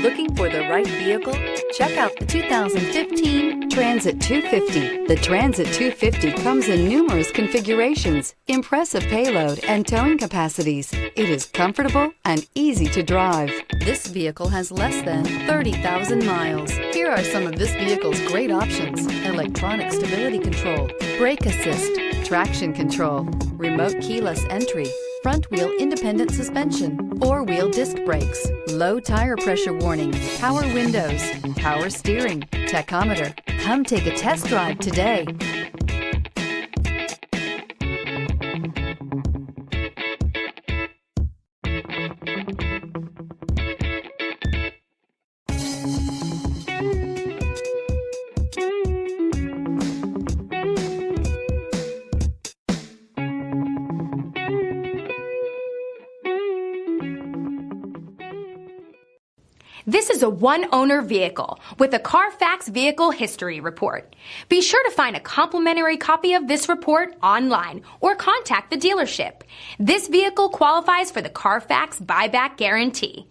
Looking for the right vehicle? Check out the 2015 Transit 250. The Transit 250 comes in numerous configurations, impressive payload, and towing capacities. It is comfortable and easy to drive. This vehicle has less than 30,000 miles. Here are some of this vehicle's great options: electronic stability control, brake assist, traction control, remote keyless entry, front wheel independent suspension, four-wheel disc brakes, low tire pressure warning, power windows, power steering, tachometer. Come take a test drive today. This is a one-owner vehicle with a Carfax Vehicle History Report. Be sure to find a complimentary copy of this report online or contact the dealership. This vehicle qualifies for the Carfax Buyback Guarantee.